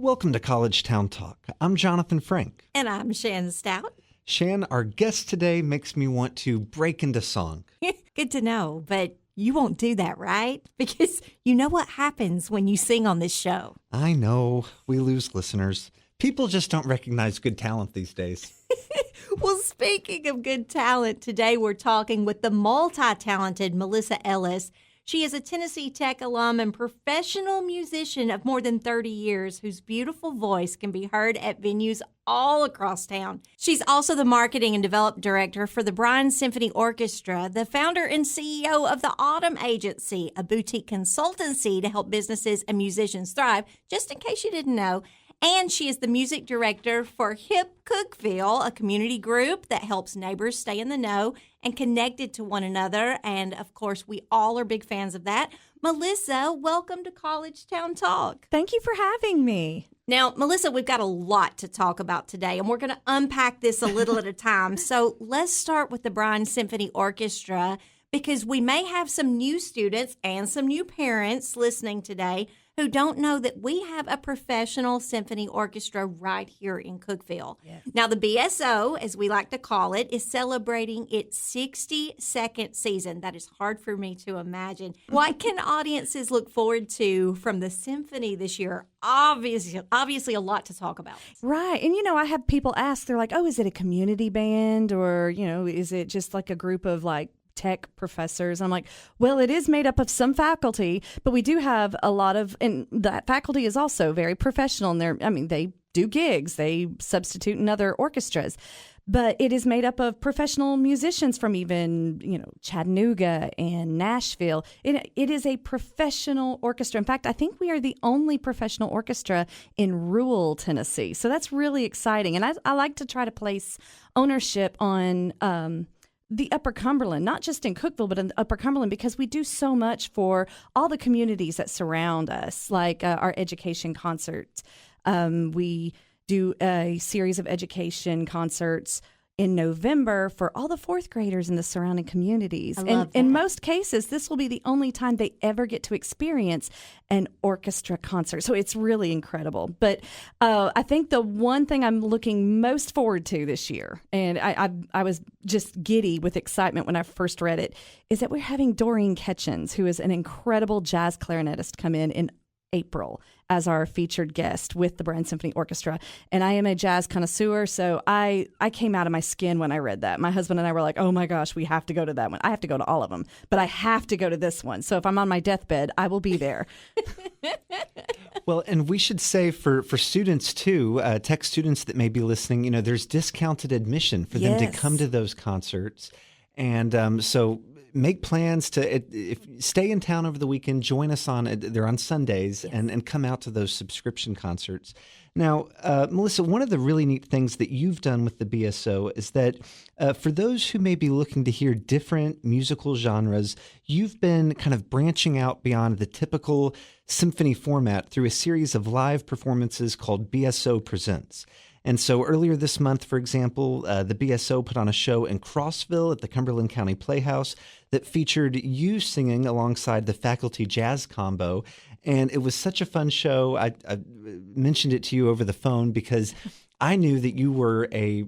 Welcome to College Town Talk. I'm Jonathan Frank. And I'm Shan Stout. Shan, our guest today makes me want to break into song. Good to know, but you won't do that, right? Because you know what happens when you sing on this show. I know, we lose listeners. People just don't recognize good talent these days. Well, speaking of good talent, today we're talking with the multi-talented Melissa Ellis. She is a Tennessee Tech alum and professional musician of more than 30 years whose beautiful voice can be heard at venues all across town. She's also the marketing and development director for the Bryan Symphony Orchestra, the founder and CEO of the Autumn Agency, a boutique consultancy to help businesses and musicians thrive, just in case you didn't know. And she is the music director for Hip Cookeville, a community group that helps neighbors stay in the know and connected to one another. And of course, we all are big fans of that. Melissa, welcome to College Town Talk. Thank you for having me. Now, Melissa, we've got a lot to talk about today, and we're going to unpack this a little at a time. So let's start with the Bryan Symphony Orchestra, because we may have some new students and some new parents listening today who don't know that we have a professional symphony orchestra right here in Cookeville. Yes. Now, the BSO, as we like to call it, is celebrating its 62nd season. That is hard for me to imagine. What can audiences look forward to from the symphony this year? Obviously a lot to talk about. Right. And, I have people ask, they're like, oh, is it a community band or, is it just like a group of tech professors? I'm like, well, it is made up of some faculty, but we do have a lot of, and that faculty is also very professional and they do gigs, they substitute in other orchestras, but it is made up of professional musicians from even, Chattanooga and Nashville. It is a professional orchestra. In fact, I think we are the only professional orchestra in rural Tennessee. So that's really exciting. And I like to try to place ownership on, the Upper Cumberland, not just in Cookeville, but in the Upper Cumberland, because we do so much for all the communities that surround us, like our education concerts. We do a series of education concerts in November for all the fourth graders in the surrounding communities. And in most cases, this will be the only time they ever get to experience an orchestra concert. So it's really incredible. But I think the one thing I'm looking most forward to this year, and I was just giddy with excitement when I first read it, is that we're having Doreen Ketchens, who is an incredible jazz clarinetist, come in April as our featured guest with the Bryan Symphony Orchestra. And I am a jazz connoisseur, so I came out of my skin when I read that. My husband and I were like, oh my gosh, we have to go to that one. I have to go to all of them, but I have to go to this one. So if I'm on my deathbed, I will be there. Well, and we should say for students too, tech students that may be listening, there's discounted admission for them to come to those concerts. And so make plans to stay in town over the weekend. Join us they're on Sundays, and come out to those subscription concerts. Now, Melissa, one of the really neat things that you've done with the BSO is that for those who may be looking to hear different musical genres, you've been kind of branching out beyond the typical symphony format through a series of live performances called BSO Presents. And so earlier this month, for example, the BSO put on a show in Crossville at the Cumberland County Playhouse that featured you singing alongside the faculty jazz combo. And it was such a fun show. I mentioned it to you over the phone because I knew that you were a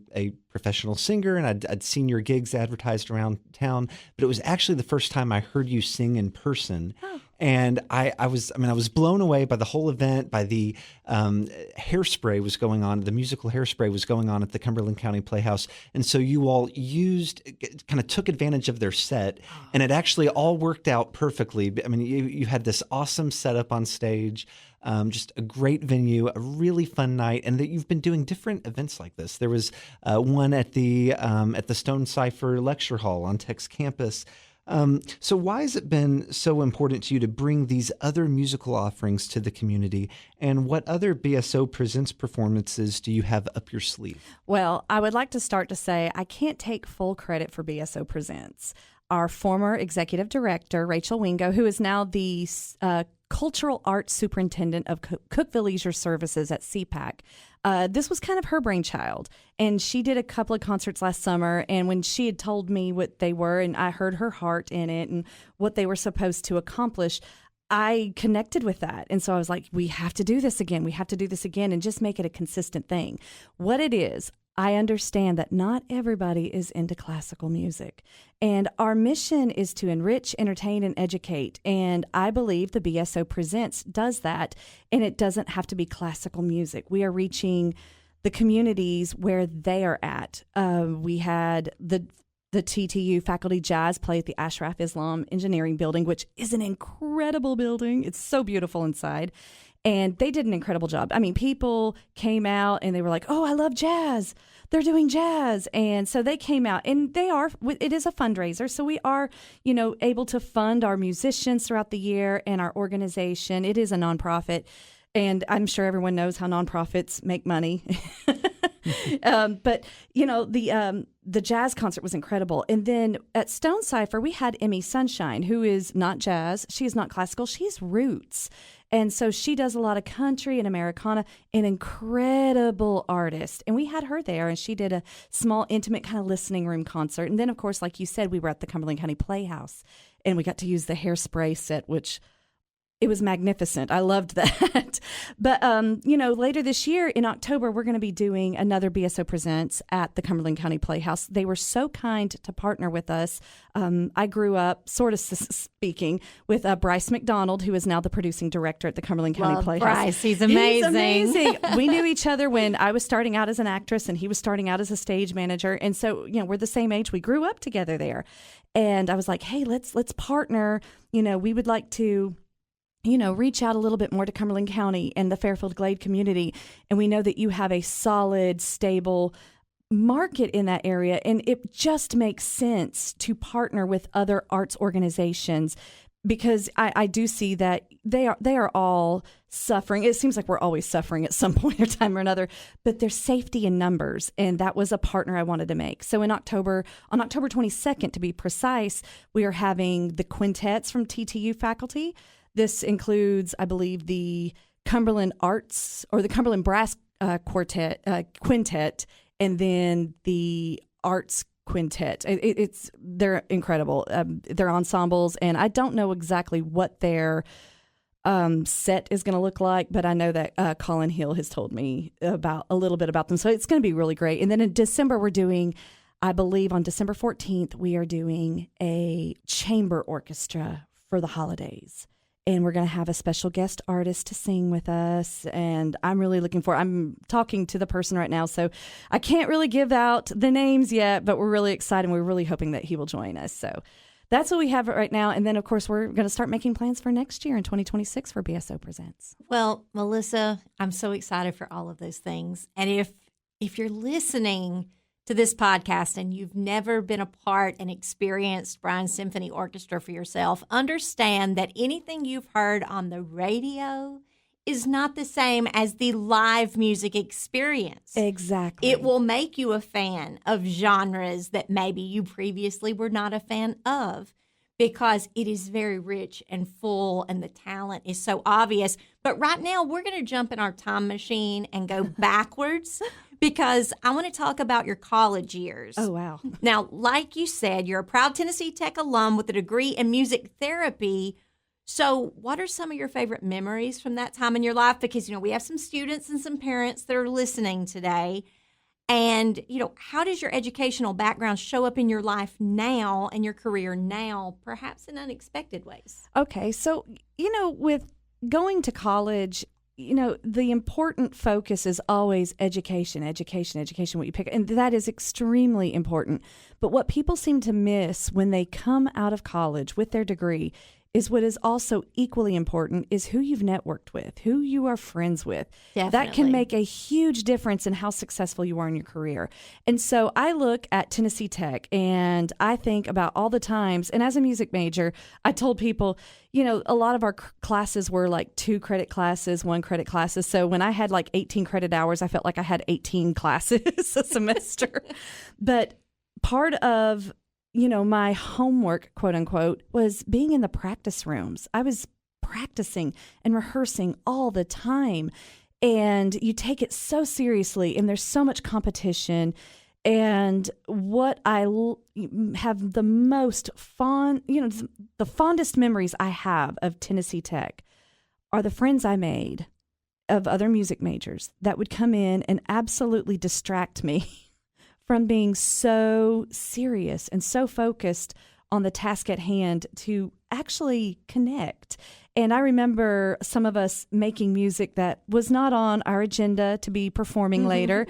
professional singer, and I'd seen your gigs advertised around town, but it was actually the first time I heard you sing in person. Oh. And I was blown away by the whole event, by the hairspray was going on, the musical Hairspray was going on at the Cumberland County Playhouse. And so you all took advantage of their set, and it actually all worked out perfectly. I mean, you had this awesome setup on stage. Just a great venue, a really fun night, and that you've been doing different events like this. There was one at the Stone Cipher Lecture Hall on Tech's campus. So why has it been so important to you to bring these other musical offerings to the community? And what other BSO Presents performances do you have up your sleeve? Well, I would like to start to say I can't take full credit for BSO Presents. Our former executive director, Rachel Wingo, who is now the cultural arts superintendent of Cookeville Leisure Services at CPAC. This was kind of her brainchild, and she did a couple of concerts last summer, and when she had told me what they were, and I heard her heart in it and what they were supposed to accomplish, I connected with that. And so I was like, we have to do this again. We have to do this again and just make it a consistent thing. What it is, I understand that not everybody is into classical music. And our mission is to enrich, entertain, and educate. And I believe the BSO Presents does that. And it doesn't have to be classical music. We are reaching the communities where they are at. We had the TTU Faculty Jazz play at the Ashraf Islam Engineering Building, which is an incredible building. It's so beautiful inside. And they did an incredible job. I mean, people came out and they were like, oh, I love jazz. They're doing jazz. And so they came out, and it is a fundraiser. So we are, able to fund our musicians throughout the year and our organization. It is a nonprofit. And I'm sure everyone knows how nonprofits make money. But the jazz concert was incredible. And then at Stone Cipher, we had Emmy Sunshine, who is not jazz. She is not classical. She's roots. And so she does a lot of country and Americana, an incredible artist. And we had her there, and she did a small, intimate kind of listening room concert. And then, of course, like you said, we were at the Cumberland County Playhouse, and we got to use the Hairspray set, which it was magnificent. I loved that. But, later this year in October, we're going to be doing another BSO Presents at the Cumberland County Playhouse. They were so kind to partner with us. I grew up, sort of speaking, with Bryce McDonald, who is now the producing director at the Cumberland County Playhouse. Bryce, he's amazing. He's amazing. We knew each other when I was starting out as an actress and he was starting out as a stage manager. And so, we're the same age. We grew up together there. And I was like, hey, let's partner. We would like to reach out a little bit more to Cumberland County and the Fairfield Glade community. And we know that you have a solid, stable market in that area. And it just makes sense to partner with other arts organizations, because I do see that they are all suffering. It seems like we're always suffering at some point or time or another, but there's safety in numbers. And that was a partner I wanted to make. So on October 22nd, to be precise, we are having the quintets from TTU faculty. This includes, I believe, the Cumberland Arts or the Cumberland Brass Quintet, and then the Arts Quintet. They're incredible. They're ensembles, and I don't know exactly what their set is going to look like, but I know that Colin Hill has told me about a little bit about them, so it's going to be really great. And then in December, we're doing, I believe, on December 14th, we are doing a chamber orchestra for the holidays. And we're going to have a special guest artist to sing with us. And I'm talking to the person right now, so I can't really give out the names yet, but we're really excited. We're really hoping that he will join us. So that's what we have right now. And then, of course, we're going to start making plans for next year in 2026 for BSO Presents. Well, Melissa, I'm so excited for all of those things. And if you're listening to this podcast and you've never been a part and experienced Bryan Symphony Orchestra for yourself, understand that anything you've heard on the radio is not the same as the live music experience. Exactly. It will make you a fan of genres that maybe you previously were not a fan of, because it is very rich and full and the talent is so obvious. But right now, we're going to jump in our time machine and go backwards, because I want to talk about your college years. Oh, wow. Now, like you said, you're a proud Tennessee Tech alum with a degree in music therapy. So what are some of your favorite memories from that time in your life? Because, we have some students and some parents that are listening today. And, how does your educational background show up in your life now and your career now, perhaps in unexpected ways? Okay. So, with going to college, the important focus is always education, what you pick. And that is extremely important. But what people seem to miss when they come out of college with their degree is what is also equally important is who you've networked with, who you are friends with. Definitely. That can make a huge difference in how successful you are in your career. And so I look at Tennessee Tech and I think about all the times, and as a music major, I told people, a lot of our classes were like 2-credit classes, 1-credit classes. So when I had like 18 credit hours, I felt like I had 18 classes a semester. But part of my homework, quote unquote, was being in the practice rooms. I was practicing and rehearsing all the time. And you take it so seriously, and there's so much competition. And what have the most the fondest memories I have of Tennessee Tech are the friends I made of other music majors that would come in and absolutely distract me from being so serious and so focused on the task at hand to actually connect. And I remember some of us making music that was not on our agenda to be performing later,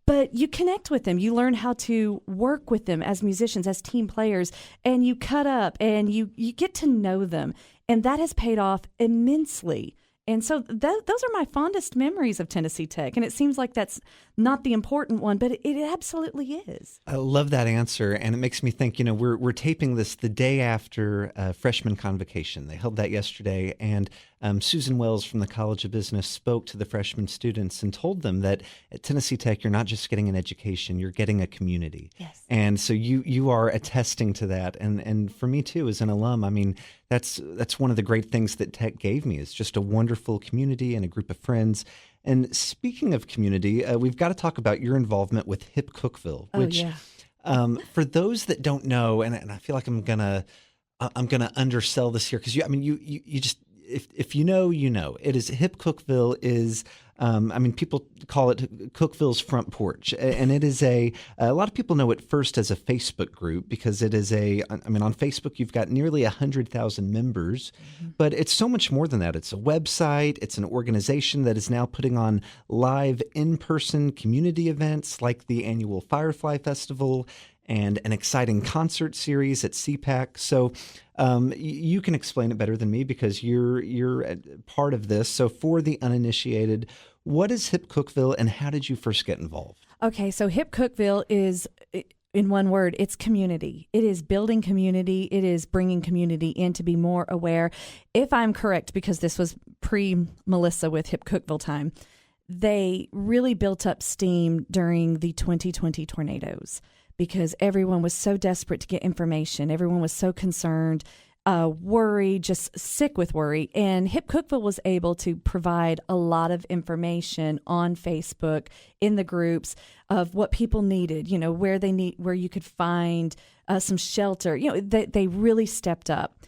but you connect with them. You learn how to work with them as musicians, as team players, and you cut up and you get to know them. And that has paid off immensely. And so those are my fondest memories of Tennessee Tech. And it seems like that's not the important one, but it absolutely is. I love that answer. And it makes me think, we're taping this the day after freshman convocation. They held that yesterday. And Susan Wells from the College of Business spoke to the freshman students and told them that at Tennessee Tech, you're not just getting an education, you're getting a community. Yes. And so you are attesting to that. And for me too, as an alum, I mean, that's one of the great things that Tech gave me, is just a wonderful community and a group of friends. And speaking of community, we've got to talk about your involvement with Hip Cookeville, which for those that don't know, and I feel like I'm gonna undersell this here, because you just, if you know, it is Hip Cookeville is. People call it Cookeville's front porch, and it is a lot of people know it first as a Facebook group, because it is on Facebook, you've got nearly 100,000 members, but it's so much more than that. It's a website. It's an organization that is now putting on live in-person community events like the annual Firefly Festival and an exciting concert series at CPAC. So you can explain it better than me, because you're a part of this. So for the uninitiated, what is Hip Cookeville and how did you first get involved? Okay, so Hip Cookeville is, in one word, it's community. It is building community. It is bringing community in to be more aware. If I'm correct, because this was pre-Melissa with Hip Cookeville time, they really built up steam during the 2020 tornadoes, because everyone was so desperate to get information. Everyone was so concerned, worried, just sick with worry. And Hip Cookeville was able to provide a lot of information on Facebook in the groups of what people needed, where you could find some shelter. They really stepped up.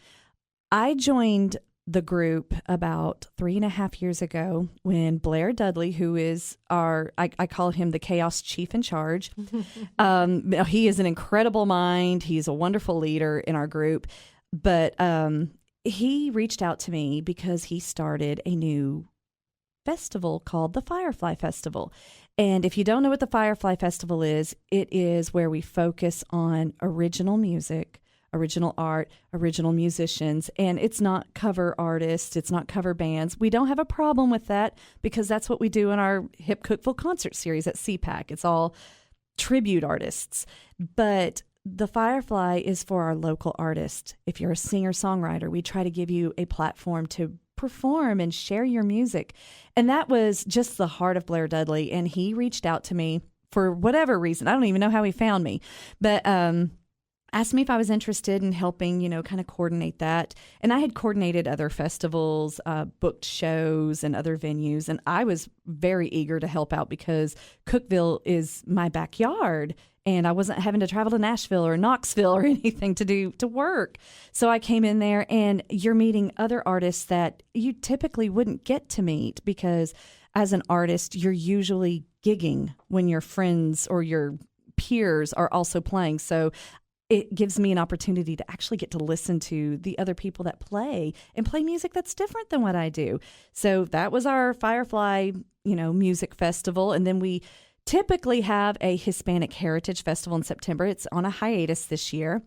I joined the group about 3.5 years ago when Blair Dudley, who is I call him the chaos chief in charge. He is an incredible mind. He's a wonderful leader in our group. But he reached out to me because he started a new festival called the Firefly Festival. And if you don't know what the Firefly Festival is, it is where we focus on original music, original art, original musicians, and it's not cover artists, it's not cover bands. We don't have a problem with that, because that's what we do in our Hip Cookeville concert series at CPAC. It's all tribute artists. But the Firefly is for our local artists. If you're a singer-songwriter, we try to give you a platform to perform and share your music. And that was just the heart of Blair Dudley, and he reached out to me for whatever reason. I don't even know how he found me, but asked me if I was interested in helping, kind of coordinate that. And I had coordinated other festivals, booked shows and other venues. And I was very eager to help out, because Cookeville is my backyard and I wasn't having to travel to Nashville or Knoxville or anything to work. So I came in there, and you're meeting other artists that you typically wouldn't get to meet, because as an artist, you're usually gigging when your friends or your peers are also playing. So it gives me an opportunity to actually get to listen to the other people that play and play music that's different than what I do. So that was our Firefly, music festival. And then we typically have a Hispanic Heritage Festival in September. It's on a hiatus this year.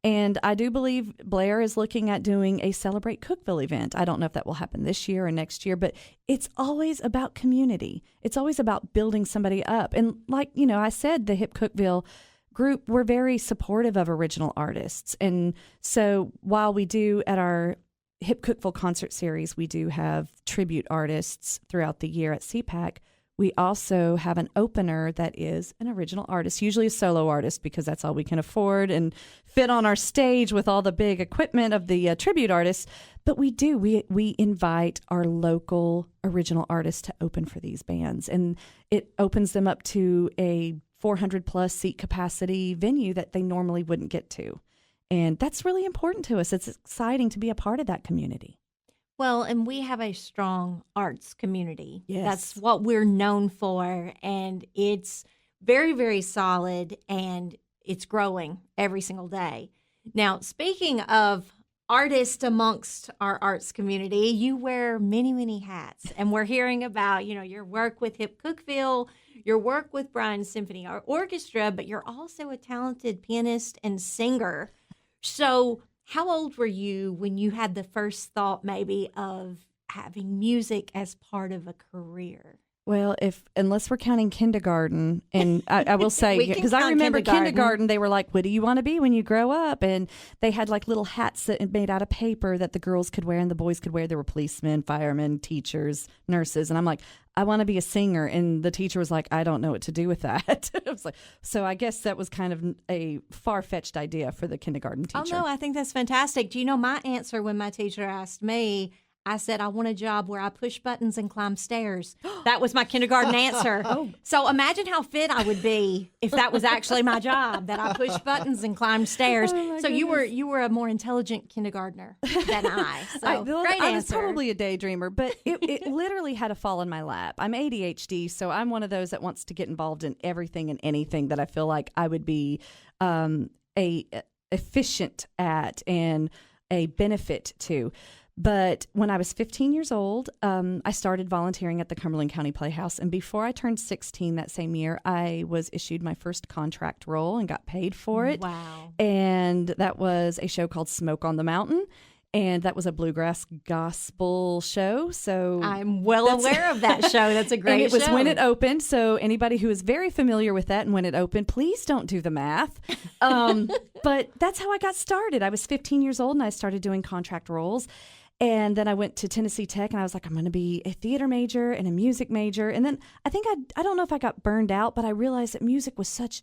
And I do believe Blair is looking at doing a Celebrate Cookeville event. I don't know if that will happen this year or next year, but it's always about community. It's always about building somebody up. And like, I said, the Hip Cookeville group, we're very supportive of original artists. And so while we do at our Hip Cookeville concert series, we do have tribute artists throughout the year at CPAC, we also have an opener that is an original artist, usually a solo artist, because that's all we can afford and fit on our stage with all the big equipment of the tribute artists. But we invite our local original artists to open for these bands, and it opens them up to a 400 plus seat capacity venue that they normally wouldn't get to. And that's really important to us. It's exciting to be a part of that community. Well, and we have a strong arts community. Yes. That's what we're known for. And it's very, very solid, and it's growing every single day. Now, speaking of artists amongst our arts community, you wear many, many hats. And we're hearing about, your work with Hip Cookville, your work with Bryan Symphony Orchestra, but you're also a talented pianist and singer. So how old were you when you had the first thought maybe of having music as part of a career? Well, unless we're counting kindergarten, and I will say, We can because I count remember kindergarten. kindergarten, they were like, what do you want to be when you grow up? And they had like little hats that made out of paper that the girls could wear and the boys could wear. There were policemen, firemen, teachers, nurses. And I'm like, I want to be a singer. And the teacher was like, I don't know what to do with that. I was like, so I guess that was kind of a far-fetched idea for the kindergarten teacher. Oh, no, I think that's fantastic. Do you know my answer when my teacher asked me? I said, I want a job where I push buttons and climb stairs. That was my kindergarten answer. So imagine how fit I would be if that was actually my job, that I push buttons and climb stairs. So you were a more intelligent kindergartner than I. So great I was answer. probably a daydreamer, but it literally had to fall in my lap. I'm ADHD, so I'm one of those that wants to get involved in everything and anything that I feel like I would be efficient at and a benefit to. But when I was 15 years old, I started volunteering at the Cumberland County Playhouse. And before I turned 16 that same year, I was issued my first contract role and got paid for it. Wow. And that was a show called Smoke on the Mountain. And that was a bluegrass gospel show. So I'm well aware of that show. That's a great and it was show. when it opened. So anybody who is very familiar with that and when it opened, please don't do the math. But that's how I got started. I was 15 years old and I started doing contract roles. And then I went to Tennessee Tech and I was like, I'm going to be a theater major and a music major. And then I think I don't know if I got burned out, but I realized that music was such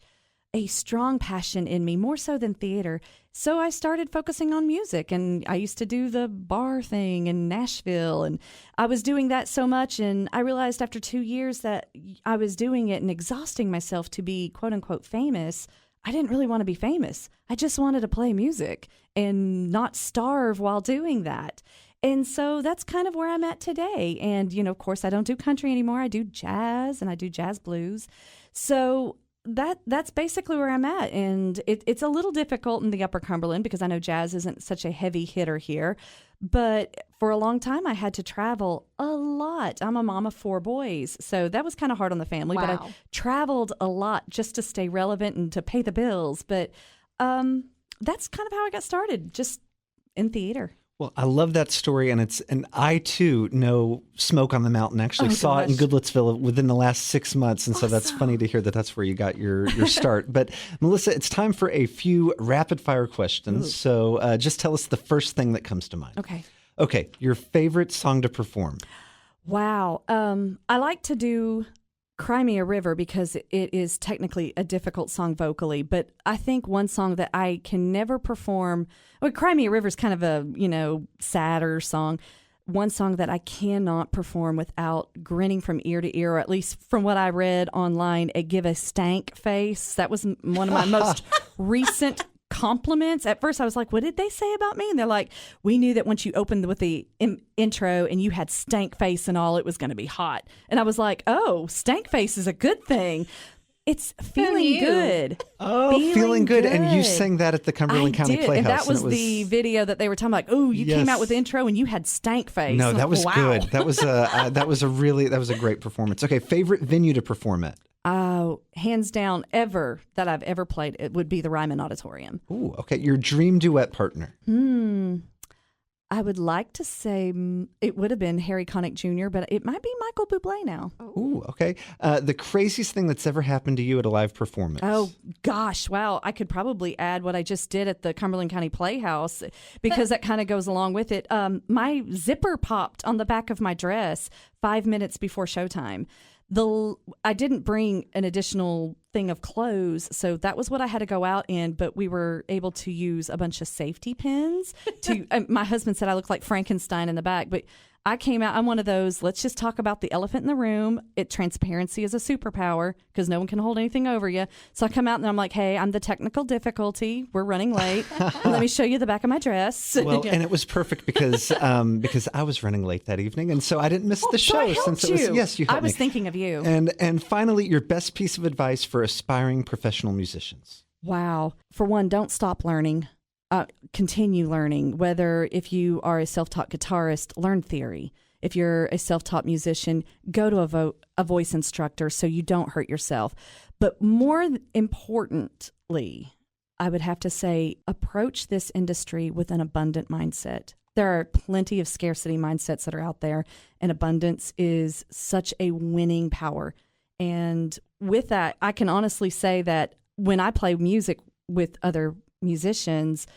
a strong passion in me, more so than theater. So I started focusing on music, and I used to do the bar thing in Nashville, and I was doing that so much, and I realized after 2 years that I was doing it and exhausting myself to be quote unquote famous. I didn't really want to be famous. I just wanted to play music and not starve while doing that. And so that's kind of where I'm at today. And, of course, I don't do country anymore. I do jazz and I do jazz blues. So that's basically where I'm at. And it's a little difficult in the Upper Cumberland because I know jazz isn't such a heavy hitter here. But for a long time, I had to travel a lot. I'm a mom of 4 boys, so that was kind of hard on the family. Wow. But I traveled a lot just to stay relevant and to pay the bills. But that's kind of how I got started, just in theater. Well, I love that story, and I too know Smoke on the Mountain. Actually, saw it in Goodlettsville within the last 6 months, and so that's funny to hear that that's where you got your start. But Melissa, it's time for a few rapid fire questions. Ooh. So just tell us the first thing that comes to mind. Okay, your favorite song to perform? Wow, I like to do Cry Me a River because it is technically a difficult song vocally, but I think one song that I can never perform, well, Cry Me a River is kind of a, sadder song. One song that I cannot perform without grinning from ear to ear, or at least from what I read online, it give a stank face. That was one of my most recent compliments. At first I was like, what did they say about me? And they're like, we knew that once you opened with the intro and you had stank face and all, it was going to be hot. And I was like, oh, stank face is a good thing. It's feeling good. Oh, feeling good. And you sang that at the Cumberland County Playhouse. And that was the video that they were talking about. Like, oh, you came out with the intro and you had stank face. No, that was good. That was a great performance. Okay, favorite venue to perform at? Hands down, that I've ever played, it would be the Ryman Auditorium. Ooh, okay. Your dream duet partner? I would like to say it would have been Harry Connick Jr., but it might be Michael Bublé now. Ooh, okay. The craziest thing that's ever happened to you at a live performance? Oh, gosh. Wow. I could probably add what I just did at the Cumberland County Playhouse because that kind of goes along with it. My zipper popped on the back of my dress 5 minutes before showtime. I didn't bring an additional thing of clothes, so that was what I had to go out in, but we were able to use a bunch of safety pins to my husband said I looked like Frankenstein in the back, but I came out, I'm one of those, let's just talk about the elephant in the room. Transparency is a superpower because no one can hold anything over you. So I come out and I'm like, hey, I'm the technical difficulty. We're running late. Let me show you the back of my dress. Well, and it was perfect because I was running late that evening, and so I didn't miss the show. So I helped since it was, you. Yes, you helped I was me. thinking of you. And finally, your best piece of advice for aspiring professional musicians. Wow. For one, don't stop learning. Continue learning. Whether if you are a self-taught guitarist, learn theory. If you're a self-taught musician, go to a voice instructor so you don't hurt yourself. But more importantly, I would have to say, approach this industry with an abundant mindset. There are plenty of scarcity mindsets that are out there, and abundance is such a winning power. And with that, I can honestly say that when I play music with other musicians,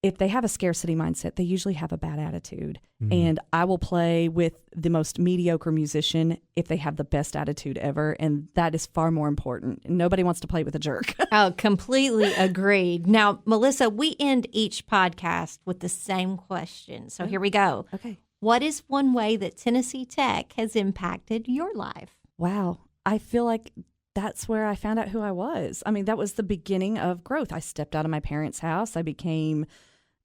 if they have a scarcity mindset, they usually have a bad attitude. Mm-hmm. And I will play with the most mediocre musician if they have the best attitude ever. And that is far more important. Nobody wants to play with a jerk. Oh, completely agreed. Now, Melissa, we end each podcast with the same question. So here we go. Okay. What is one way that Tennessee Tech has impacted your life? Wow. I feel like that's where I found out who I was. I mean, that was the beginning of growth. I stepped out of my parents' house. I became,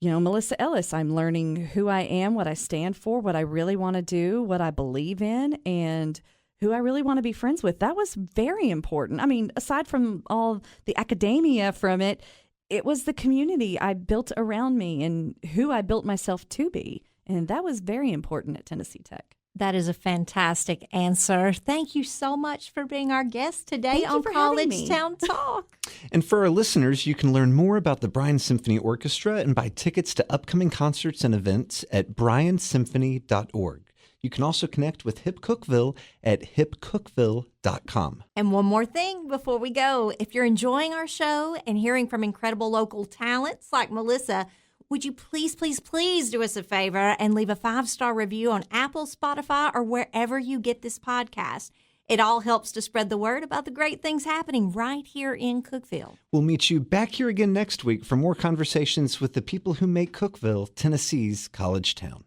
Melissa Ellis. I'm learning who I am, what I stand for, what I really want to do, what I believe in, and who I really want to be friends with. That was very important. I mean, aside from all the academia from it, it was the community I built around me and who I built myself to be. And that was very important at Tennessee Tech. That is a fantastic answer. Thank you so much for being our guest today on College Town Talk. And for our listeners, you can learn more about the Bryan Symphony Orchestra and buy tickets to upcoming concerts and events at bryansymphony.org. You can also connect with Hip Cookeville at hipcookeville.com. And one more thing before we go. If you're enjoying our show and hearing from incredible local talents like Melissa, would you please, please, please do us a favor and leave a 5-star review on Apple, Spotify, or wherever you get this podcast? It all helps to spread the word about the great things happening right here in Cookeville. We'll meet you back here again next week for more conversations with the people who make Cookeville Tennessee's college town.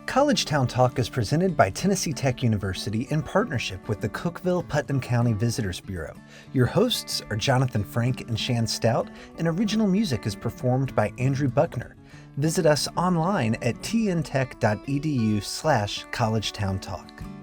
College Town Talk is presented by Tennessee Tech University in partnership with the Cookeville-Putnam County Visitors Bureau. Your hosts are Jonathan Frank and Shan Stout, and original music is performed by Andrew Buckner. Visit us online at tntech.edu/collegetowntalk.